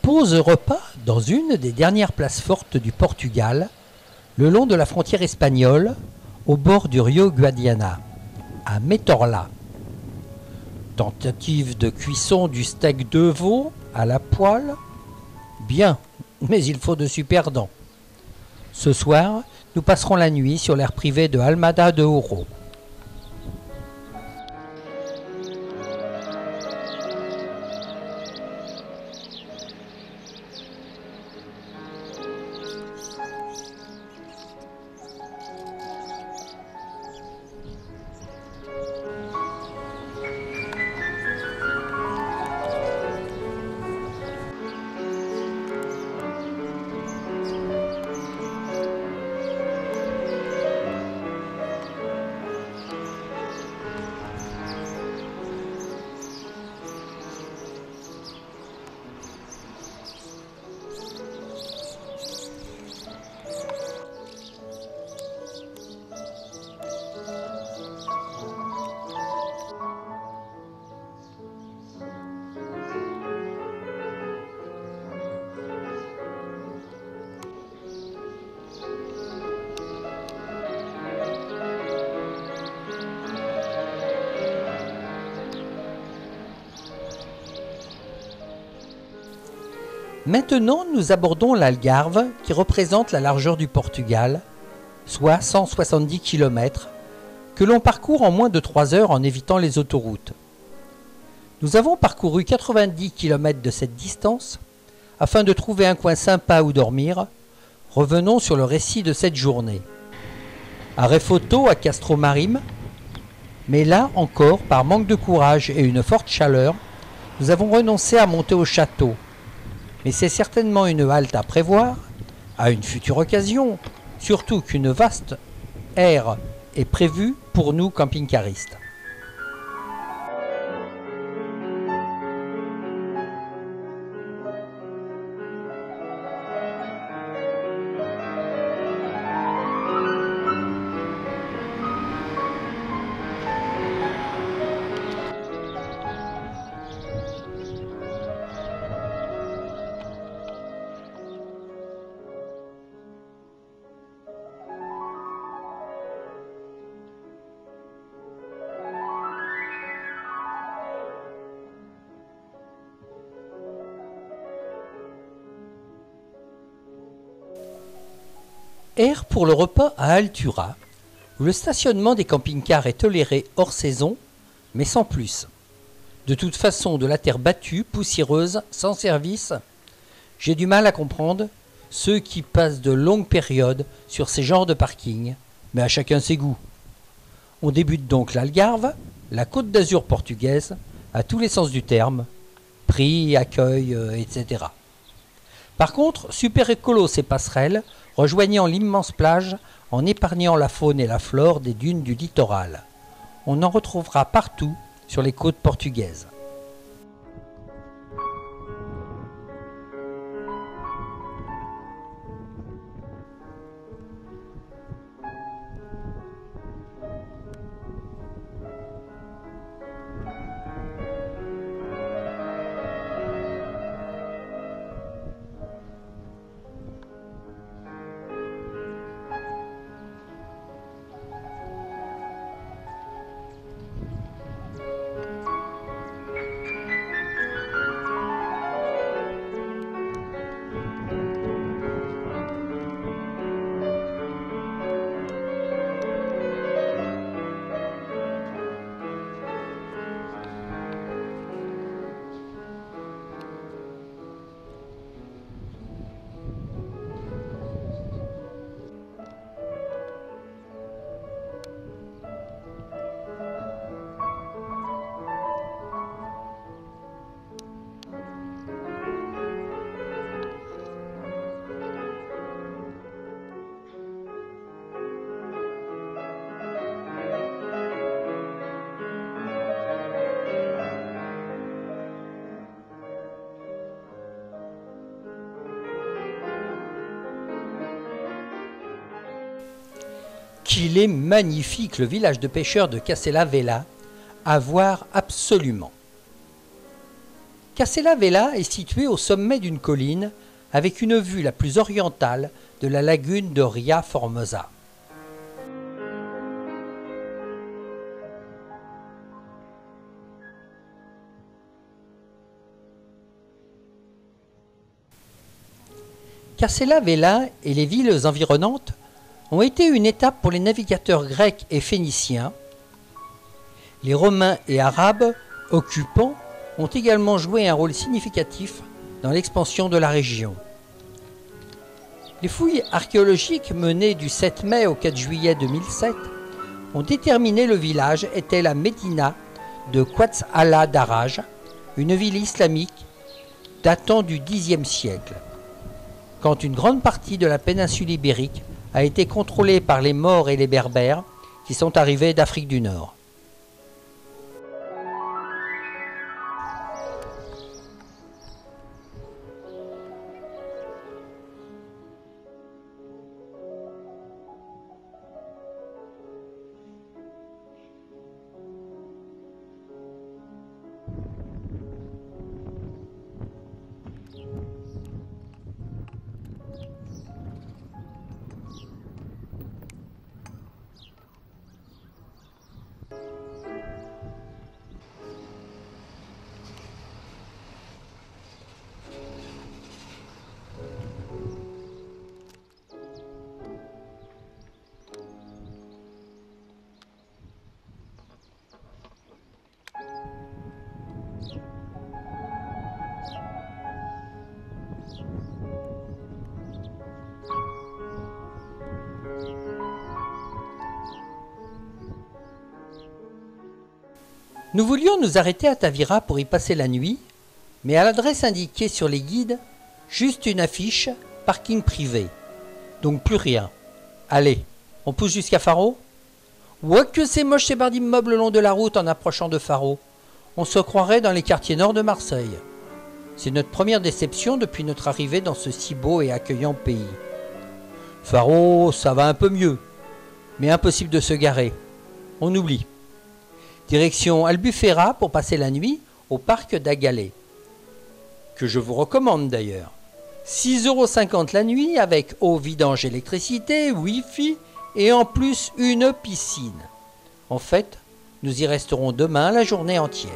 Pause repas dans une des dernières places fortes du Portugal, le long de la frontière espagnole, au bord du Rio Guadiana, à Metorla. Tentative de cuisson du steak de veau à la poêle. Bien, mais il faut de super dents. Ce soir, nous passerons la nuit sur l'aire privée de Almada de Ouro. Maintenant, nous abordons l'Algarve qui représente la largeur du Portugal, soit 170 km, que l'on parcourt en moins de 3 heures en évitant les autoroutes. Nous avons parcouru 90 km de cette distance. Afin de trouver un coin sympa où dormir, revenons sur le récit de cette journée. Arrêt photo à Castromarim, mais là encore, par manque de courage et une forte chaleur, nous avons renoncé à monter au château. Mais c'est certainement une halte à prévoir, à une future occasion, surtout qu'une vaste aire est prévue pour nous camping-caristes. Aire pour le repas à Altura, où le stationnement des camping-cars est toléré hors saison, mais sans plus. De toute façon, de la terre battue, poussiéreuse, sans service, j'ai du mal à comprendre ceux qui passent de longues périodes sur ces genres de parking, mais à chacun ses goûts. On débute donc l'Algarve, la Côte d'Azur portugaise, à tous les sens du terme, prix, accueil, etc. Par contre, super écolo ces passerelles, rejoignant l'immense plage en épargnant la faune et la flore des dunes du littoral. On en retrouvera partout sur les côtes portugaises. Qu'il est magnifique le village de pêcheurs de Castela Vella, à voir absolument. Casella Vella est située au sommet d'une colline avec une vue la plus orientale de la lagune de Ria Formosa. Casella Vella et les villes environnantes ont été une étape pour les navigateurs grecs et phéniciens. Les Romains et Arabes occupants ont également joué un rôle significatif dans l'expansion de la région. Les fouilles archéologiques menées du 7 mai au 4 juillet 2007 ont déterminé le village était la Médina de Qats Ala Daraj, une ville islamique datant du Xe siècle, quand une grande partie de la péninsule ibérique a été contrôlée par les Maures et les Berbères qui sont arrivés d'Afrique du Nord. Nous voulions nous arrêter à Tavira pour y passer la nuit, mais à l'adresse indiquée sur les guides, juste une affiche « parking privé ». Donc plus rien. Allez, on pousse jusqu'à Faro ? Ouah que c'est moche ces barres d'immeubles le long de la route en approchant de Faro. On se croirait dans les quartiers nord de Marseille. C'est notre première déception depuis notre arrivée dans ce si beau et accueillant pays. Faro, ça va un peu mieux, mais impossible de se garer. On oublie. Direction Albufeira pour passer la nuit au parc d'Agalé, que je vous recommande d'ailleurs. 6,50 € la nuit avec eau, vidange, électricité, Wi-Fi et en plus une piscine. En fait, nous y resterons demain la journée entière.